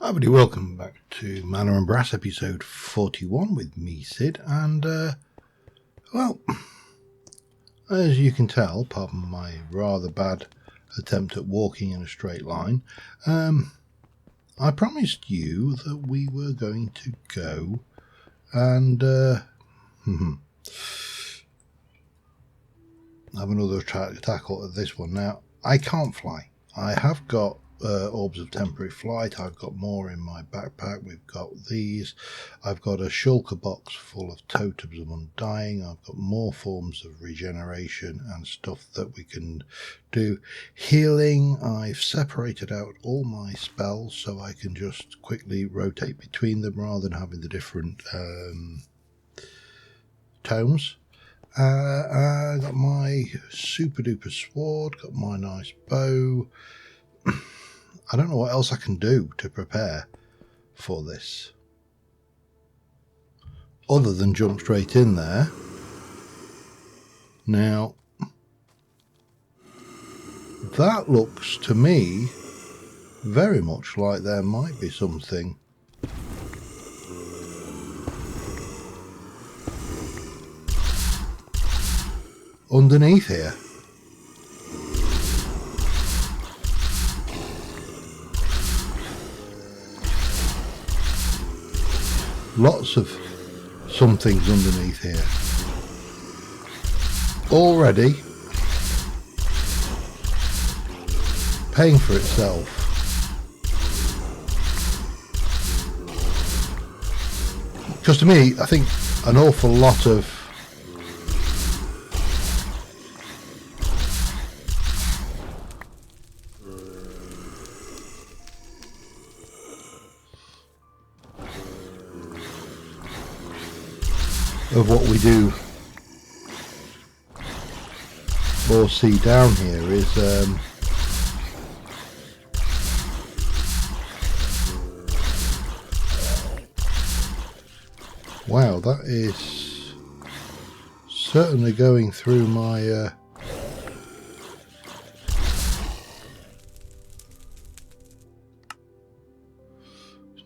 Hi everybody, welcome back to Manor and Brass episode 41 with me, Sid, and well, as you can tell, apart from my rather bad attempt at walking in a straight line, I promised you that we were going to go and have another tackle at this one. Now, I can't fly. I have got orbs of temporary flight. I've got more in my backpack. We've got these. I've got a shulker box full of totems of undying. I've got more forms of regeneration and stuff that we can do. Healing, I've separated out all my spells so I can just quickly rotate between them rather than having the different tomes. I got my super duper sword, got my nice bow. I don't know what else I can do to prepare for this other than jump straight in there. Now, that looks to me very much like there might be something underneath here. Lots of somethings underneath here. Already paying for itself. Because to me, I think an awful lot of what we do or see down here is wow, that is certainly going through my it's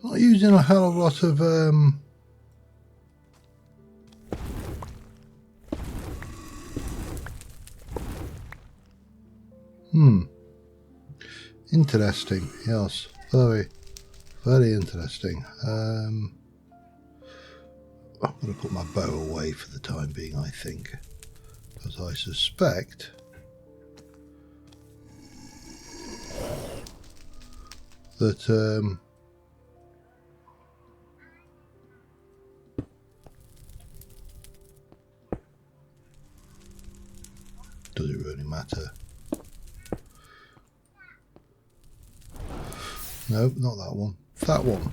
not using a hell of a lot of interesting, yes, very, very interesting. I'm going to put my bow away for the time being, I think, because I suspect that does it really matter? No, not that one. That one.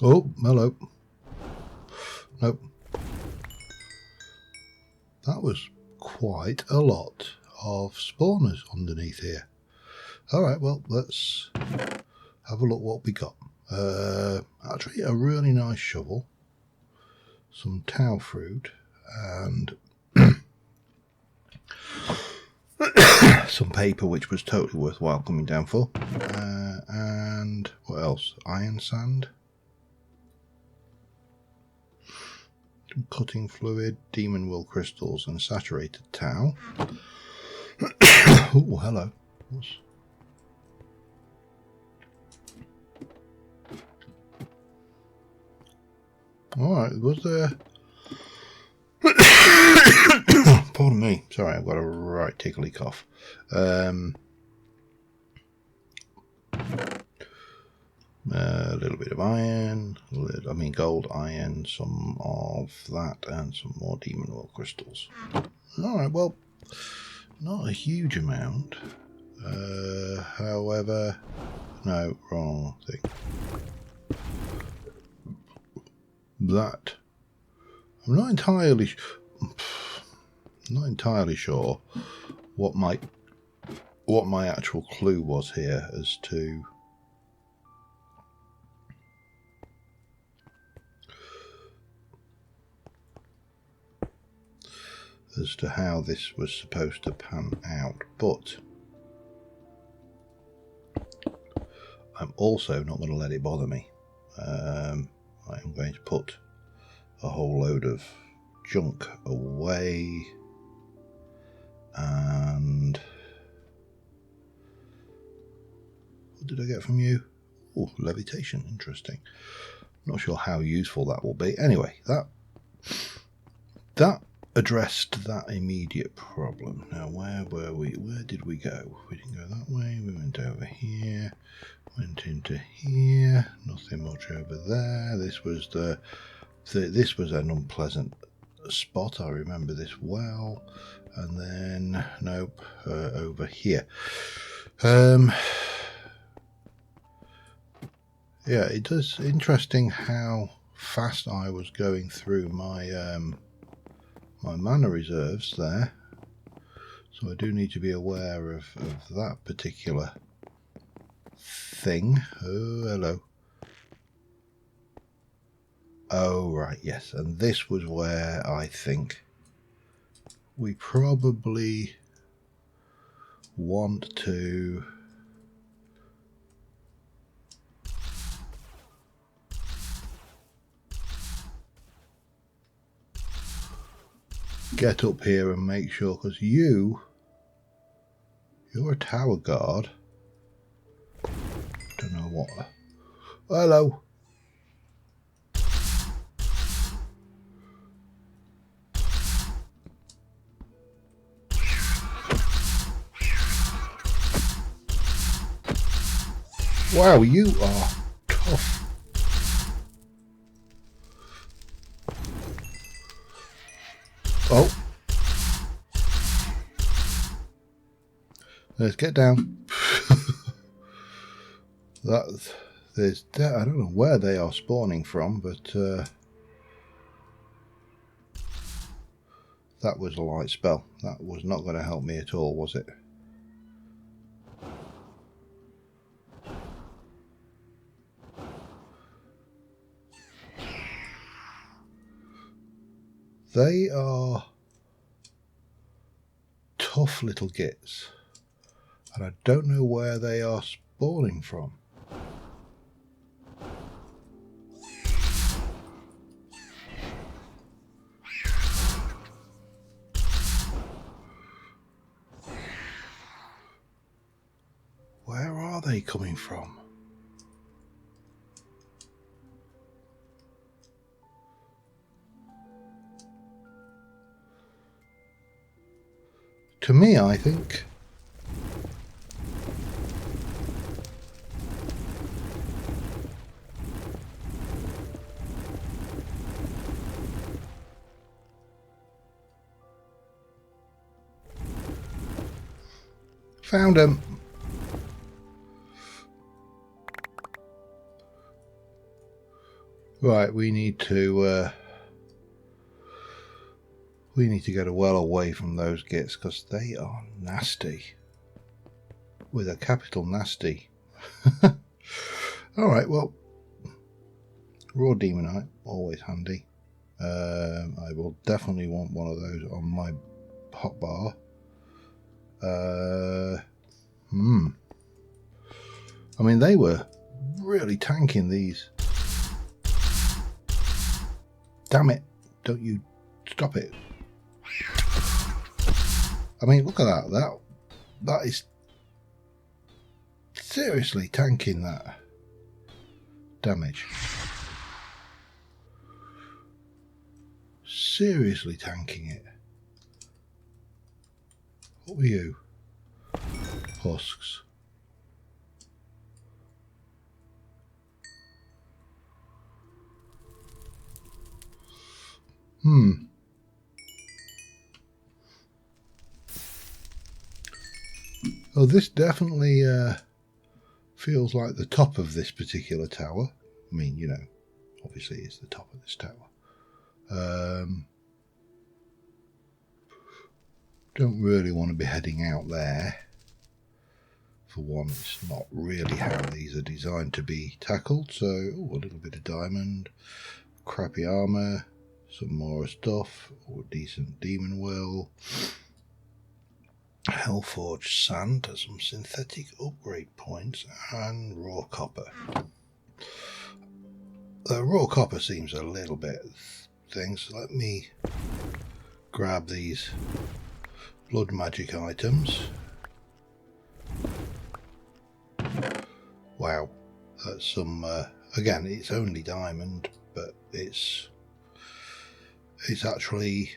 Oh, hello. Nope. That was quite a lot of spawners underneath here. Alright, well, let's have a look what we got. Actually, a really nice shovel, some tau fruit, and some paper, which was totally worthwhile coming down for. And what else? Iron sand. Cutting fluid, demon will crystals, and saturated tau. Oh, hello. Alright, was there... Pardon me, sorry, I've got a right tickly cough. A little bit of iron, gold, iron, some of that, and some more demon will crystals. Alright, well, not a huge amount. However, no, wrong thing. That, I'm not entirely Not entirely sure what my actual clue was here as to how this was supposed to pan out, but I'm also not going to let it bother me. I'm going to put a whole load of junk away, and what did I get from you? Oh, levitation, interesting. Not sure how useful that will be. Anyway, that addressed that immediate problem. Now, where were we? Where did we go? We didn't go that way. We went over here, went into here. Nothing much over there. This was this was an unpleasant spot. I remember this well. And then nope, over here. Yeah, it is interesting how fast I was going through my my mana reserves there. So I do need to be aware of that particular thing. Oh, hello. Oh, right, yes. And this was where I think we probably want to get up here and make sure, because you're a tower guard. Don't know what. Hello. Wow, you are tough. Oh. Let's get down. I don't know where they are spawning from, but that was a light spell. That was not going to help me at all, was it? They are tough little gits, and I don't know where they are spawning from. Where are they coming from? To me, I think found him. Right, we need to get well away from those gits, because they are nasty. With a capital nasty. Alright, well, raw demonite, always handy. I will definitely want one of those on my hotbar. I mean, they were really tanking these. Damn it, don't you stop it. I mean, look at that. That is seriously tanking that damage. Seriously tanking it. What were you? Husks. Oh, this definitely feels like the top of this particular tower. I mean, you know, obviously it's the top of this tower. Don't really want to be heading out there. For one, it's not really how these are designed to be tackled. So, ooh, a little bit of diamond, crappy armor, some more stuff, or decent demon will, Hellforged sand, some synthetic upgrade points, and raw copper. The raw copper seems a little bit things. So let me grab these blood magic items. Wow, that's some. Again, it's only diamond, but it's actually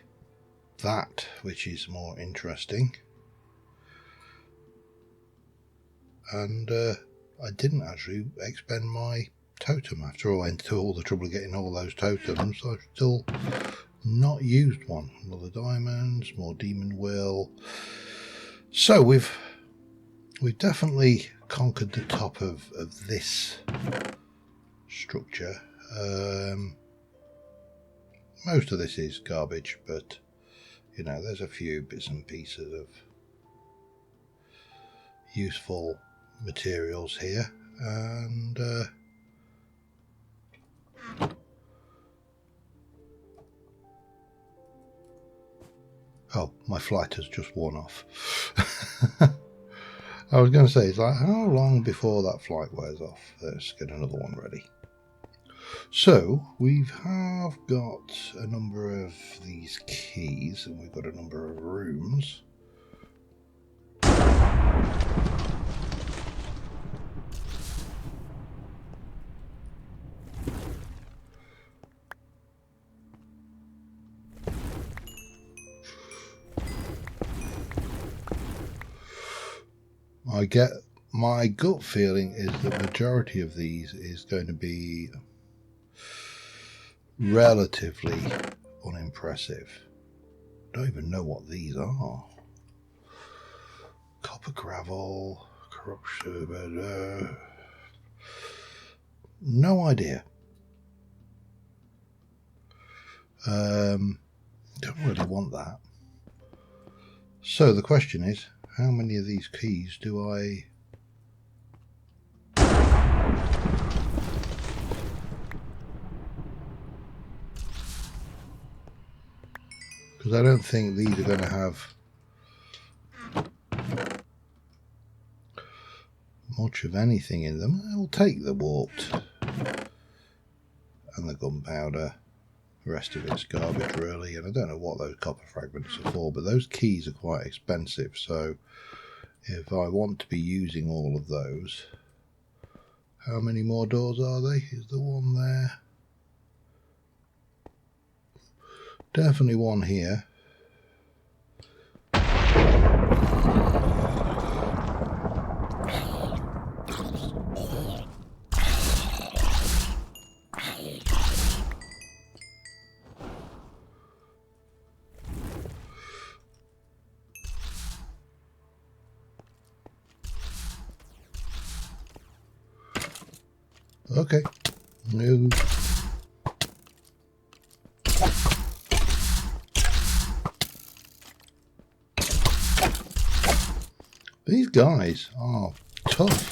that which is more interesting. And I didn't actually expend my totem after I went to all the trouble of getting all those totems. I've still not used one. Another diamonds, more demon will. So we've definitely conquered the top of this structure. Most of this is garbage, but you know, there's a few bits and pieces of useful materials here, and oh, my flight has just worn off. I was going to say, it's like, how long before that flight wears off? Let's get another one ready. So we have got a number of these keys, and we've got a number of rooms. I get my gut feeling is the majority of these is going to be relatively unimpressive. I don't even know what these are. Copper gravel, corruption, no idea. Don't really want that. So the question is, how many of these keys do I... Because I don't think these are going to have much of anything in them. I will take the warped and the gunpowder. The rest of it's garbage, really, and I don't know what those copper fragments are for, but those keys are quite expensive, so if I want to be using all of those... How many more doors are they? Is there one there? Definitely one here. Okay. No. These guys are tough.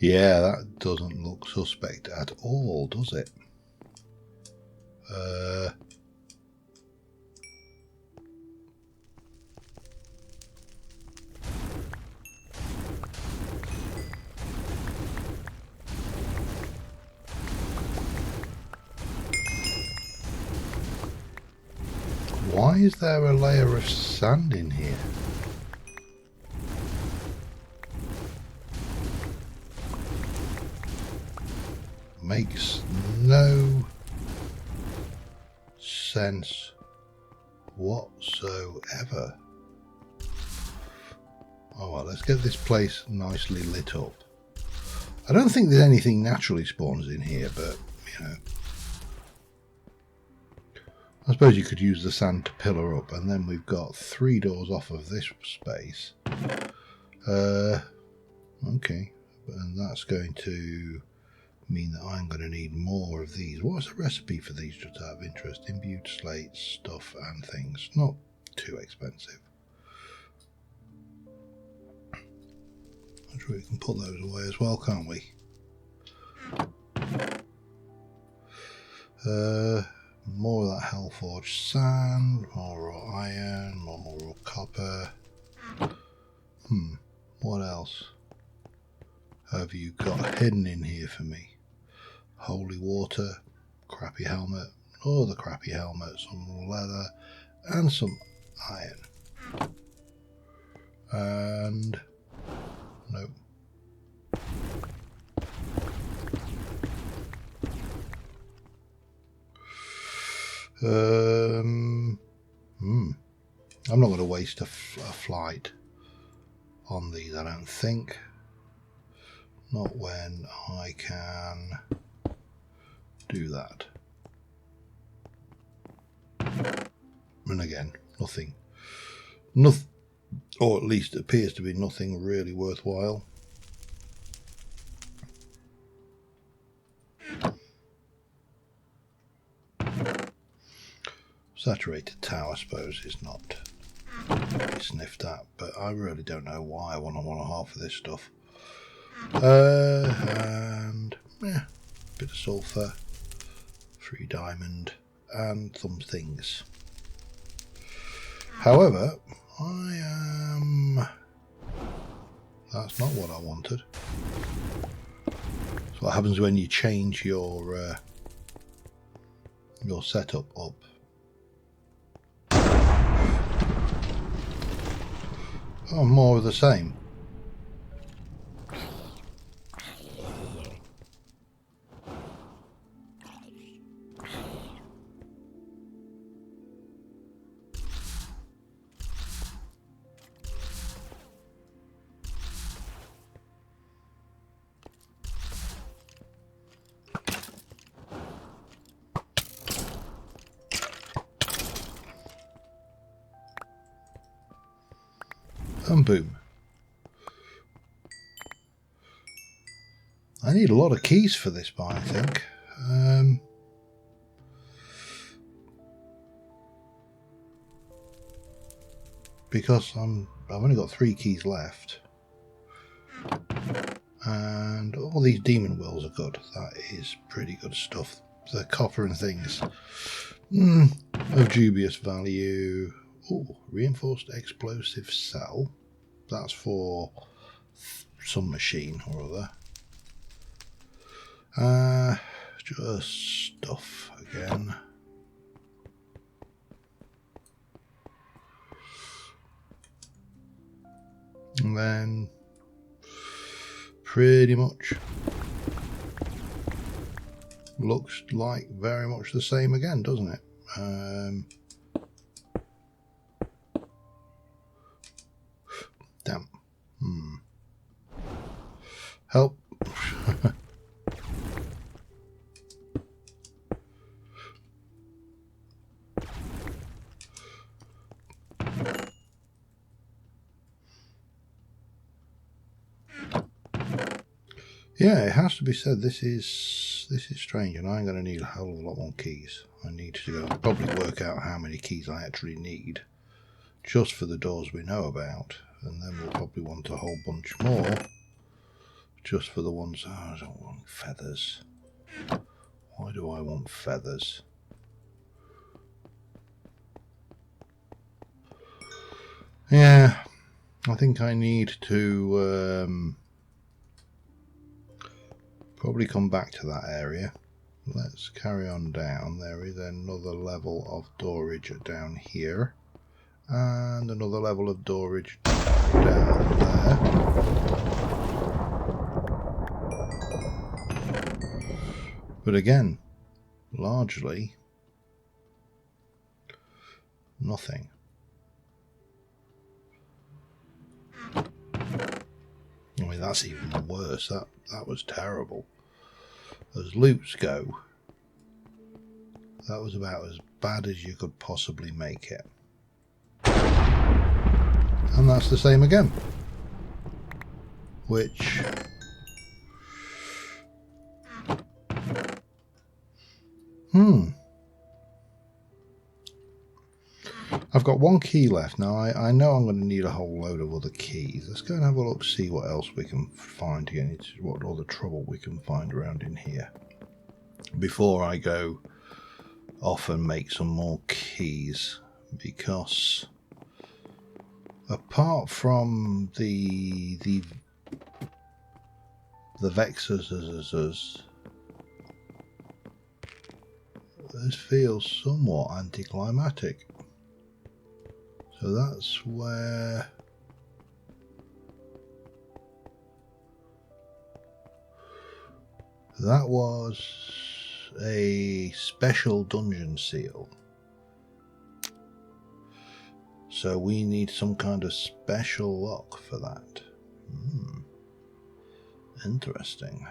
Yeah, that doesn't look suspect at all, does it? Why is there a layer of sand in here? Makes no sense whatsoever. Oh well, let's get this place nicely lit up. I don't think there's anything naturally spawns in here, but you know. I suppose you could use the sand to pillar up, and then we've got 3 doors off of this space. Okay, and that's going to mean that I'm going to need more of these. What's the recipe for these, just out of interest? Imbued slates, stuff and things. Not too expensive. I'm sure we can put those away as well, can't we? More of that Hellforged sand, more raw iron, more raw copper. What else have you got hidden in here for me? Holy water, crappy helmet, another crappy helmet, some leather, and some iron. And nope. I'm not going to waste a flight on these, I don't think. Not when I can do that. And again, nothing, or at least it appears to be nothing really worthwhile. Saturated tower, I suppose, is not sniffed at, but I really don't know why I want half of this stuff. And yeah, bit of sulfur, 3 diamond, and some things. However, that's not what I wanted. So what happens when you change your setup up? Oh, more of the same. And boom. I need a lot of keys for this bar, I think. Because I've only got 3 keys left. And all these demon wheels are good. That is pretty good stuff. The copper and things. Of dubious value. Oh, reinforced explosive cell. That's for some machine or other. Just stuff again. And then pretty much looks like very much the same again, doesn't it? Damn. Help. Yeah, it has to be said, this is strange, and I'm going to need a hell of a lot more keys. I need to probably work out how many keys I actually need, just for the doors we know about, and then we'll probably want a whole bunch more, just for the ones. Oh, I don't want feathers. Why do I want feathers? Yeah, I think I need to probably come back to that area. Let's carry on down. There is another level of storage down here, and another level of storage down there. But again, largely nothing. I mean, that's even worse. That was terrible. As loots go, that was about as bad as you could possibly make it. And that's the same again. Which... I've got one key left. Now, I know I'm going to need a whole load of other keys. Let's go and have a look, see what else we can find to get into what all the trouble we can find around in here. Before I go off and make some more keys. Because apart from the vexers, this feels somewhat anticlimactic. So that's where that was a special dungeon seal. So we need some kind of special lock for that. Interesting.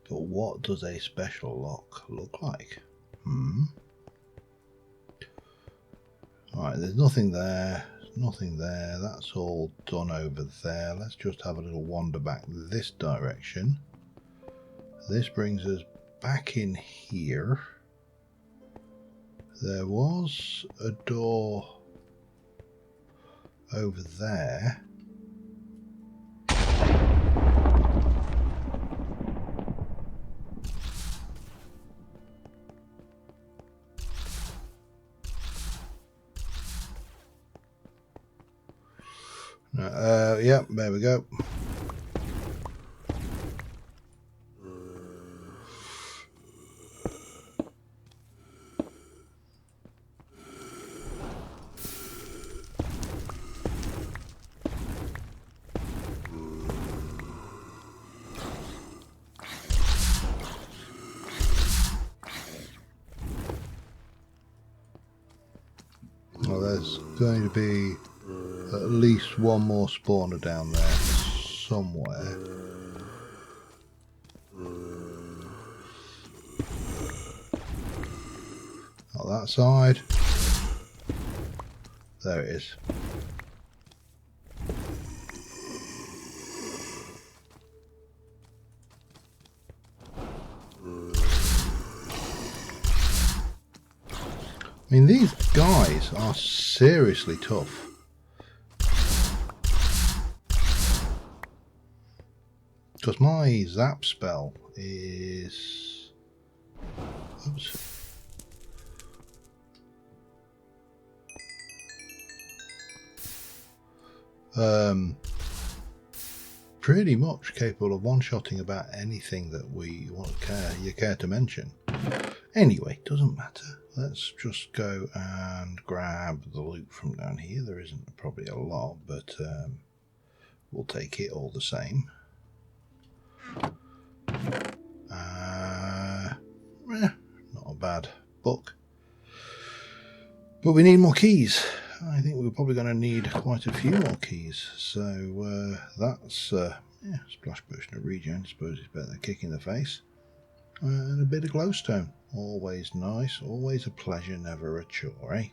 But what does a special lock look like? Alright, there's nothing there. Nothing there. That's all done over there. Let's just have a little wander back this direction. This brings us back in here. There was a door over there. Yep, there we go. Well, there's going to be at least one more spawner down there somewhere. Not that side. There it is. I mean, these guys are seriously tough. Because my zap spell is... Oops. Pretty much capable of one-shotting about anything that we care to mention. Anyway, doesn't matter. Let's just go and grab the loot from down here. There isn't probably a lot, but we'll take it all the same. Not a bad book. But we need more keys. I think we're probably going to need quite a few more keys. So that's splash potion of regen. I suppose it's better than a kick in the face. And a bit of glowstone. Always nice. Always a pleasure, never a chore, eh?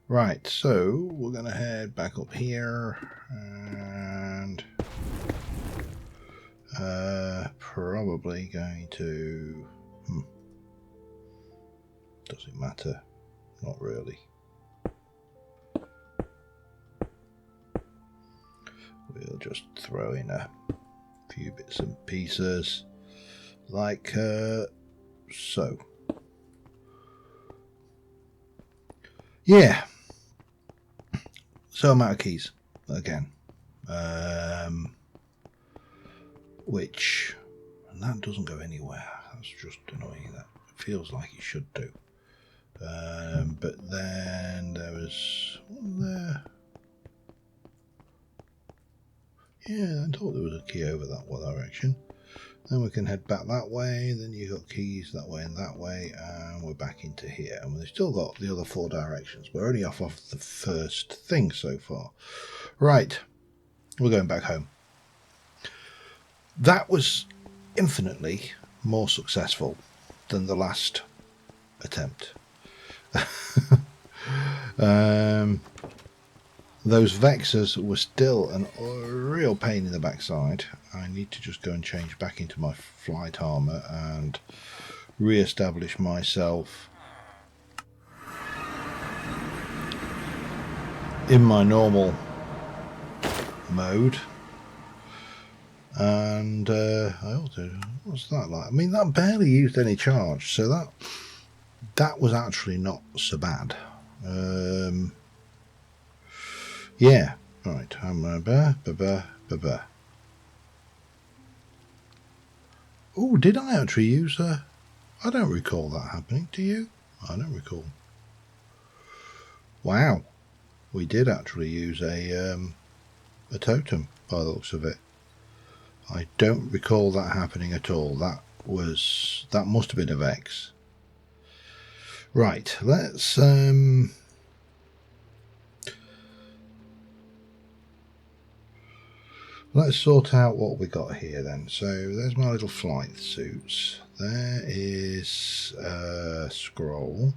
Right, so we're going to head back up here and probably going to... Does it matter? Not really. We'll just throw in a few bits and pieces like so. Yeah. So amount of keys again. Which, and that doesn't go anywhere. That's just annoying. That feels like it should do. But then there was one there. Yeah, I thought there was a key over that one direction. Then we can head back that way. Then you got keys that way and that way, and we're back into here. And we've still got the other 4 directions. We're only off the first thing so far. Right, we're going back home. That was infinitely more successful than the last attempt. Those vexers were still a real pain in the backside. I need to just go and change back into my flight armor and re-establish myself in my normal mode. And I also, what's that like? I mean, that barely used any charge, so that was actually not so bad. Yeah, right. Oh, did I actually use a? I don't recall that happening. Do you? I don't recall. Wow, we did actually use a totem by the looks of it. I don't recall that happening at all. That must have been a Vex. Right, let's sort out what we got here then. So there's my little flight suits. There is a scroll.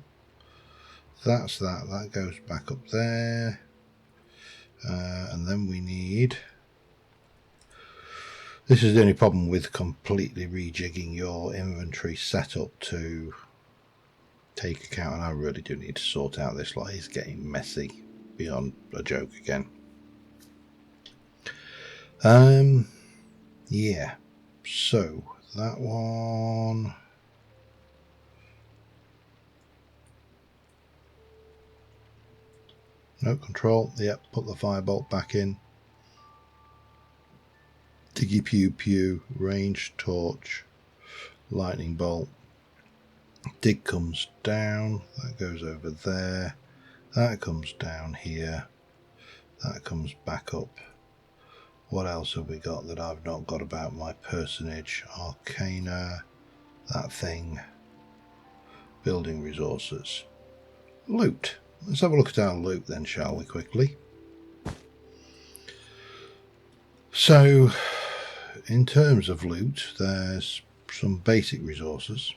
That's that. That goes back up there. And then we need... This is the only problem with completely rejigging your inventory setup to take account, and I really do need to sort out this lot. It's getting messy beyond a joke again. Yeah, so that one, no control. Yep, put the firebolt back in. Diggy pew pew, range torch, lightning bolt. Dig comes down, that goes over there, that comes down here, that comes back up. What else have we got that I've not got about my personage? Arcana, that thing, building resources. Loot. Let's have a look at our loot then, shall we, quickly? So, in terms of loot, there's some basic resources.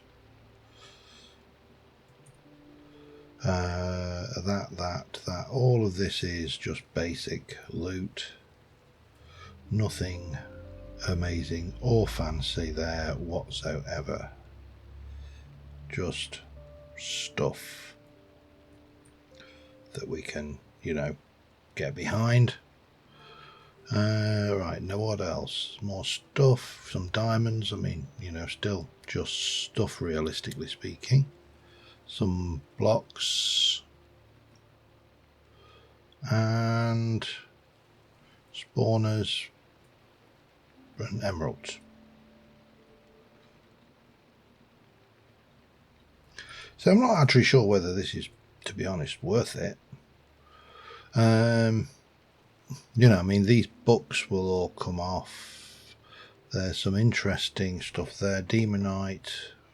That. All of this is just basic loot. Nothing amazing or fancy there whatsoever. Just stuff that we can, get behind. Right, now what else? More stuff, some diamonds. I mean, still just stuff, realistically speaking. Some blocks and spawners and emeralds. So I'm not actually sure whether this is, to be honest, worth it. I mean, these books will all come off. There's some interesting stuff there. Demonite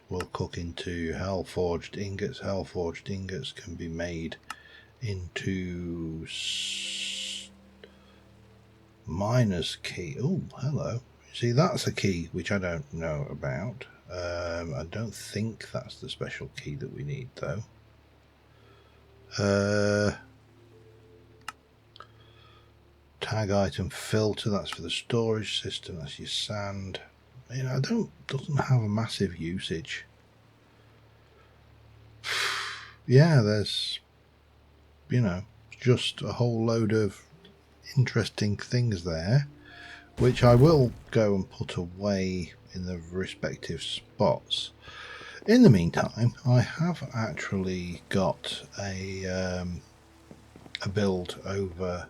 will cook into Hellforged ingots. Hellforged ingots can be made into miner's key. Oh, hello. See, that's a key which I don't know about. I don't think that's the special key that we need, though. Tag item filter, that's for the storage system. That's your sand. Doesn't have a massive usage. Yeah, there's just a whole load of interesting things there, which I will go and put away in the respective spots. In the meantime, I have actually got a build over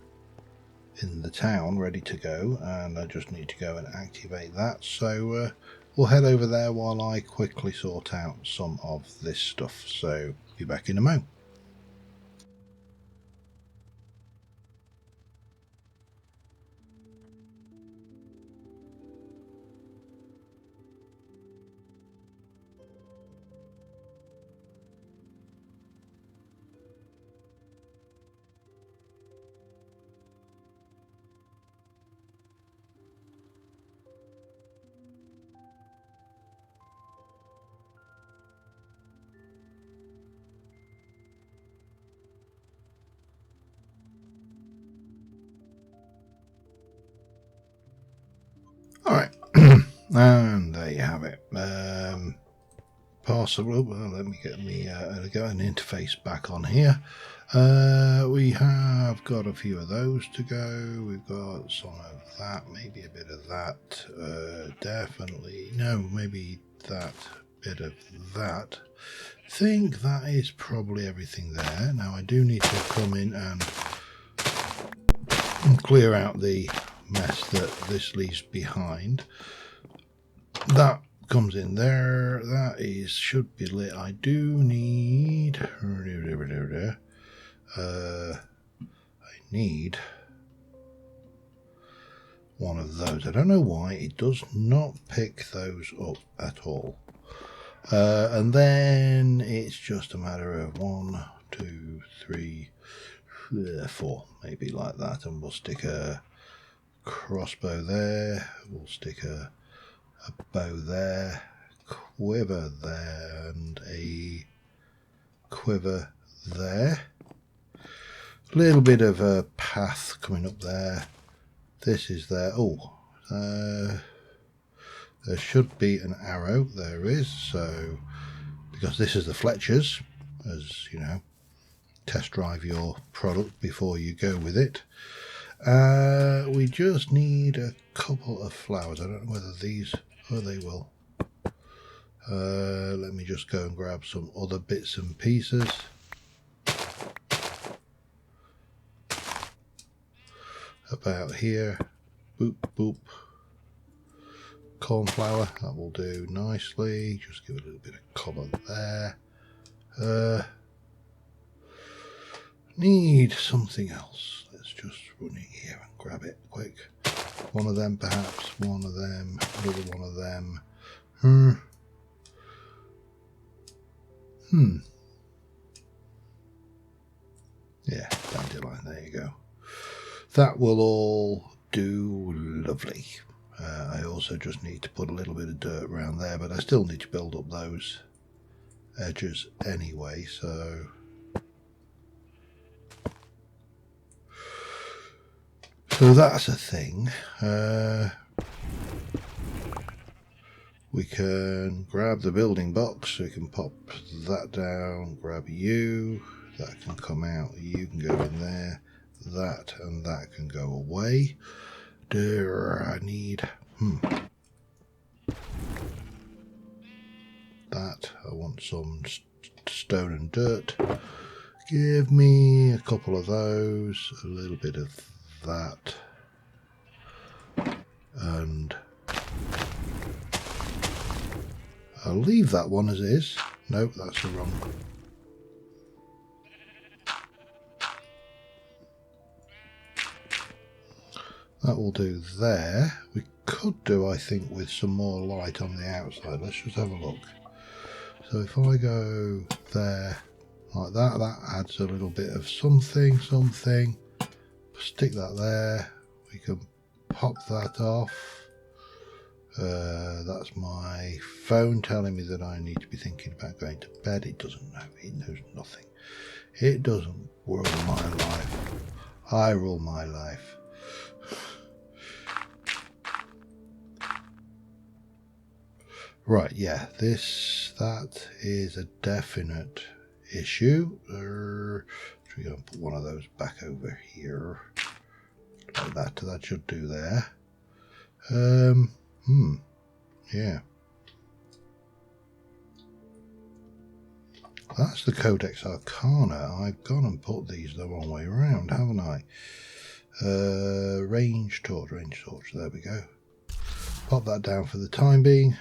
in the town ready to go, and I just need to go and activate that. So we'll head over there while I quickly sort out some of this stuff. So be back in a mo. Alright, and there you have it. Possible. Well, let me get me go an interface back on here. We have got a few of those to go. We've got some of that, maybe a bit of that. Definitely no, maybe that bit of that. I think that is probably everything there. Now I do need to come in and clear out the mess that this leaves behind. That comes in there. That is should be lit. I do need I need one of those. I don't know why it does not pick those up at all. And then it's just a matter of 1, 2, 3, 4, maybe like that, and we'll stick a crossbow there. We'll stick a bow there, quiver there, and a quiver there. A little bit of a path coming up there. This is there. Oh, there should be an arrow. There is. So, because this is the Fletcher's, as you know, test drive your product before you go with it. We just need a couple of flowers. I don't know whether these, they will. Let me just go and grab some other bits and pieces. About here. Boop, boop. Cornflower, that will do nicely. Just give it a little bit of colour there. Need something else. Let's just run it here and grab it quick. One of them perhaps, one of them, another one of them. Yeah, dandelion, there you go. That will all do lovely. I also just need to put a little bit of dirt around there, but I still need to build up those edges anyway, so that's a thing. We can grab the building box, so we can pop that down, grab you, that can come out, you can go in there, that and that can go away. I need that. I want some stone and dirt. Give me a couple of those, a little bit of that, and I'll leave that one as is. Nope, that's the wrong. That will do there. We could do, I think, with some more light on the outside. Let's just have a look. So if I go there like that, that adds a little bit of something. Stick that there. We can pop that off. That's my phone telling me that I need to be thinking about going to bed. It doesn't know. It knows nothing. It doesn't rule my life. I rule my life. Right, yeah, that is a definite issue. Should we go and put one of those back over here? Like that, that should do there. Yeah. That's the Codex Arcana. I've gone and put these the wrong way around, haven't I? Range torch, there we go. Pop that down for the time being.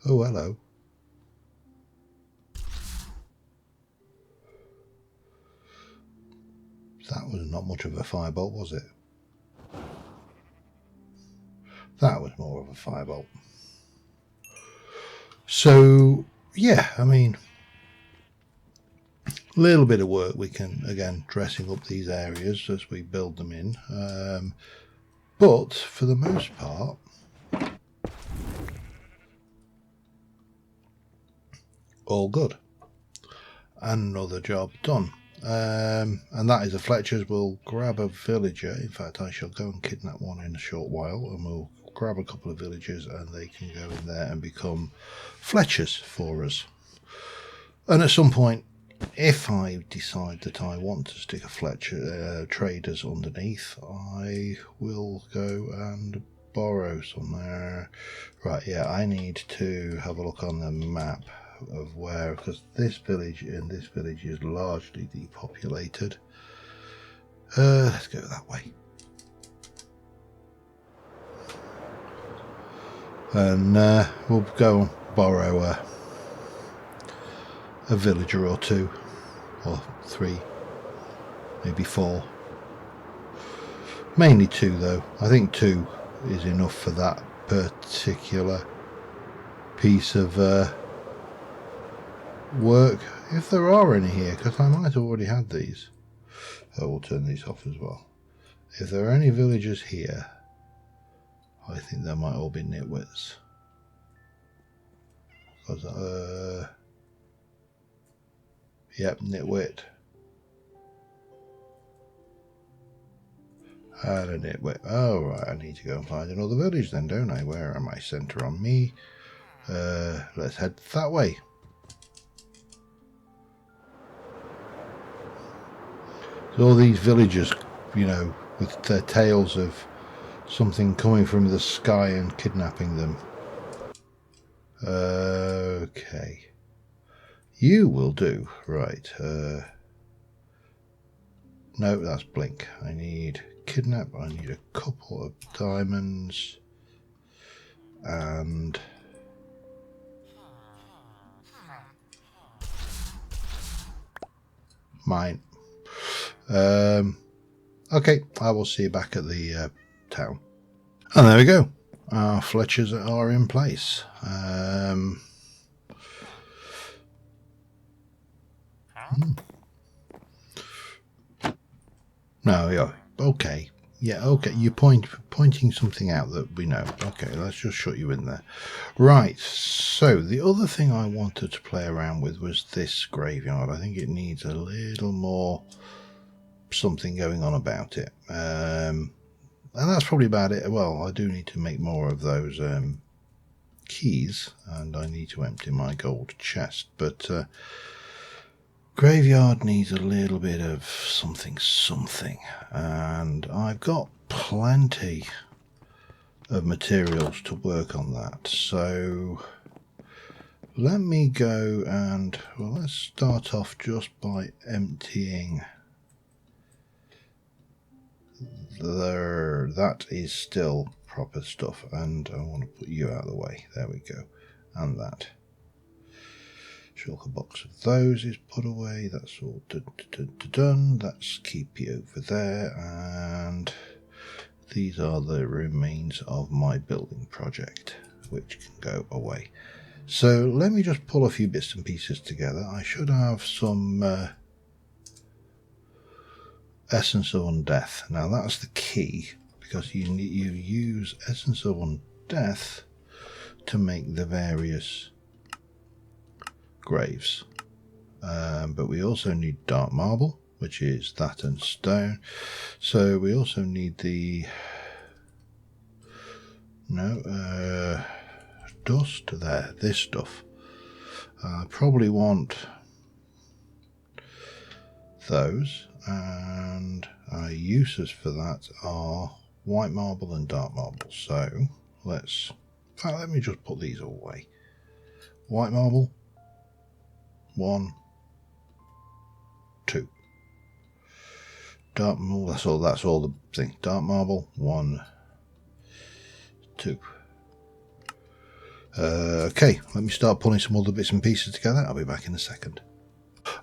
Oh, hello. That was not much of a firebolt, was it? That was more of a firebolt. So, yeah, I mean, a little bit of work we can, again, dressing up these areas as we build them in. But for the most part, all good. Another job done. And that is a Fletcher's. We'll grab a villager. In fact, I shall go and kidnap one in a short while, and we'll grab a couple of villagers and they can go in there and become Fletchers for us. And at some point, if I decide that I want to stick a Fletcher traders underneath, I will go and borrow some there. Right, yeah, I need to have a look on the map of where, because this village and this village is largely depopulated. Let's go that way. And we'll go and borrow a villager or two, or 3, maybe 4. Mainly 2 though. I think 2 is enough for that particular piece of work. If there are any here, because I might have already had these. I will turn these off as well. If there are any villagers here, I think they might all be nitwits. Because, yep, nitwit. And a nitwit. Oh, right, I need to go and find another village then, don't I? Where am I? Center on me. Let's head that way. So all these villagers, you know, with their tales of something coming from the sky and kidnapping them. Okay. You will do. Right. No, that's blink. I need kidnap. I need a couple of diamonds. And mine. Okay, I will see you back at the town. And there we go. Our Fletchers are in place. No, yeah, okay. Yeah, okay, you're pointing something out that we know. Okay, let's just shut you in there. Right, so the other thing I wanted to play around with was this graveyard. I think it needs a little more something going on about it. And that's probably about it. Well, I do need to make more of those keys, and I need to empty my gold chest, but graveyard needs a little bit of something, and I've got plenty of materials to work on that. So let me go and, well, let's start off just by emptying there. That is still proper stuff, and I want to put you out of the way. There we go. And that shulker box of those is put away. That's all done. Let's keep you over there, and these are the remains of my building project, which can go away. So let me just pull a few bits and pieces together. I should have some Essence of Undeath. Now that's the key, because you use Essence of Undeath to make the various graves. But we also need dark marble, which is that and stone. So we also need the dust there, this stuff. I probably want those, and our uses for that are white marble and dark marble. So let's, in fact, let me just put these all away. White marble, 1, 2. Dark marble, that's all the thing. Dark marble, 1, 2. Okay, let me start pulling some other bits and pieces together. I'll be back in a second.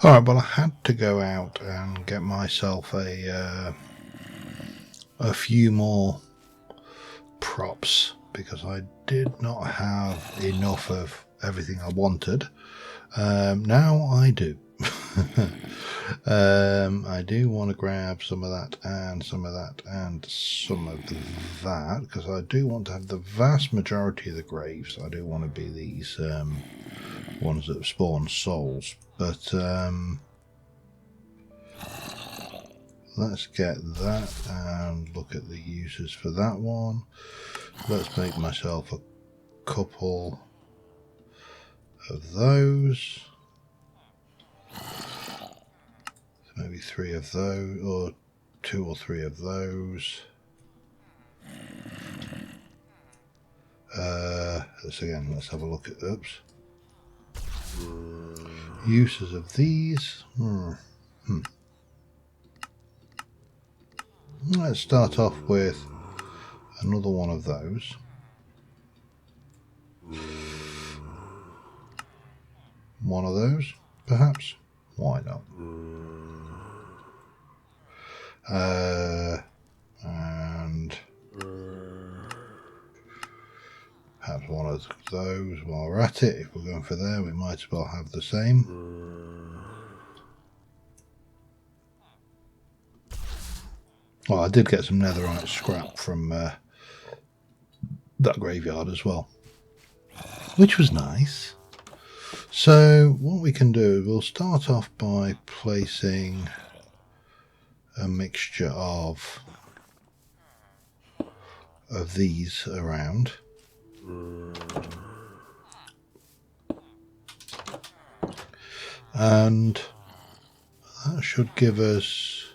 Alright, well, I had to go out and get myself a few more props, because I did not have enough of everything I wanted. Now I do. I do want to grab some of that and some of that and some of that, because I do want to have the vast majority of the graves. I do want to be these ones that spawn souls, but let's get that and look at the uses for that one. Let's make myself a couple of those. Maybe 3 of those, or 2 or 3 of those. Let's have a look at, oops. Uses of these. Let's start off with another one of those. One of those, perhaps. Why not? And perhaps one of those while we're at it. If we're going for there, we might as well have the same. Well, I did get some netherite scrap from that graveyard as well, which was nice. So what we can do, we'll start off by placing a mixture of these around. And that should give us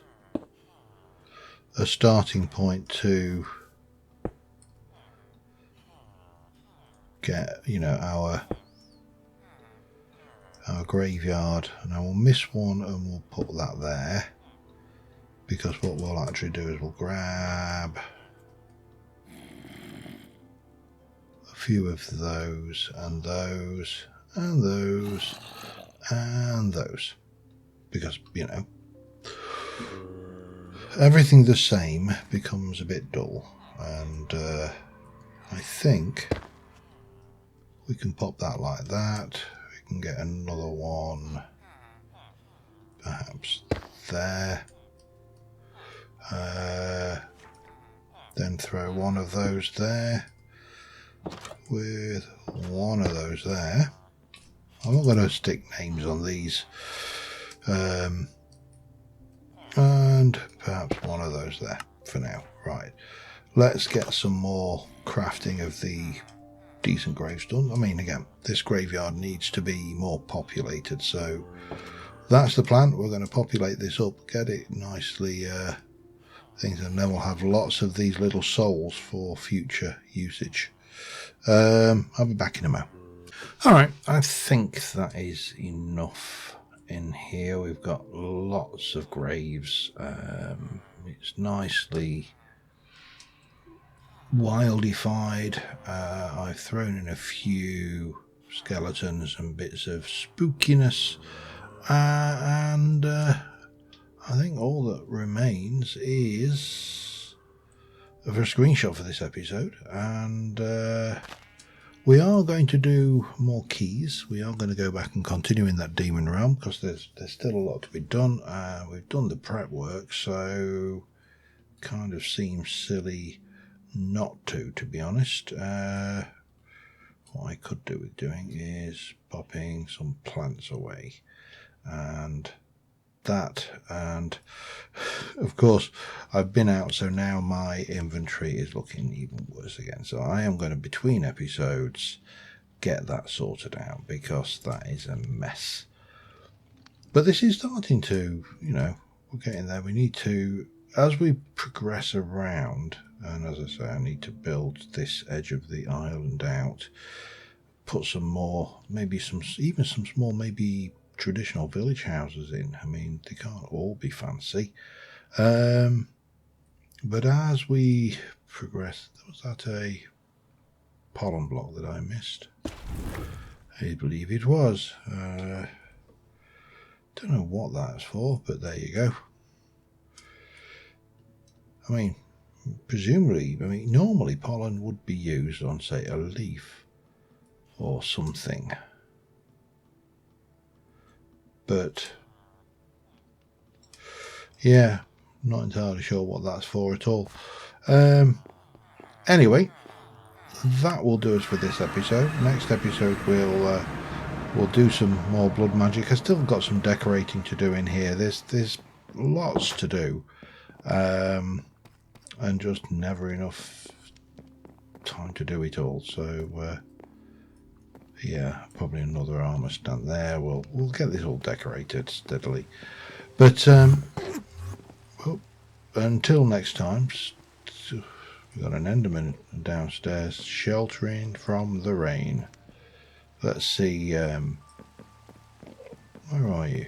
a starting point to get, you know, our graveyard. And I will miss one and we'll put that there, because what we'll actually do is we'll grab a few of those and those and those and those, because, you know, everything the same becomes a bit dull. And I think we can pop that like that. We can get another one perhaps there, then throw one of those there with one of those there. I'm not going to stick names on these, and perhaps one of those there for now. Right, let's get some more crafting of the decent graves done. I mean, again, this graveyard needs to be more populated, so that's the plan. We're going to populate this up, get it nicely things, and then we'll have lots of these little souls for future usage. I'll be back in a moment. Alright, I think that is enough in here. We've got lots of graves. It's nicely wildified. I've thrown in a few skeletons and bits of spookiness, and I think all that remains is a screenshot for this episode, and we are going to do more keys. We are going to go back and continue in that demon realm, because there's still a lot to be done. We've done the prep work, so kind of seems silly not to be honest. What I could do with doing is popping some plants away, and that, and of course I've been out, so now my inventory is looking even worse again. So I am going to, between episodes, get that sorted out, because that is a mess. But this is starting to, you know, we're getting there. We need to, as we progress around, and as I say, I need to build this edge of the island out, put some more, maybe some, even some small, maybe traditional village houses in. I mean, they can't all be fancy. But as we progress, was that a pollen block that I missed? I believe it was. Don't know what that's for, but there you go. I mean, presumably, I mean, normally pollen would be used on, say, a leaf or something. But yeah, not entirely sure what that's for at all. Anyway, that will do us for this episode. Next episode we'll do some more blood magic. I've still got some decorating to do in here. There's lots to do, and just never enough time to do it all. So yeah, probably another armor stand there. We'll get this all decorated steadily. But well, until next time, we've got an Enderman downstairs sheltering from the rain. Let's see. Where are you?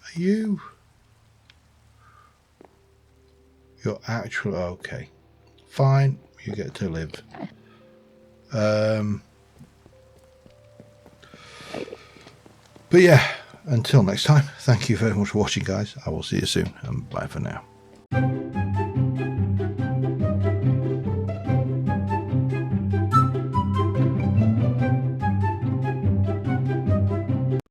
Are you? You're actually okay. Fine, you get to live. But yeah, until next time, thank you very much for watching, guys. I will see you soon, and bye for now.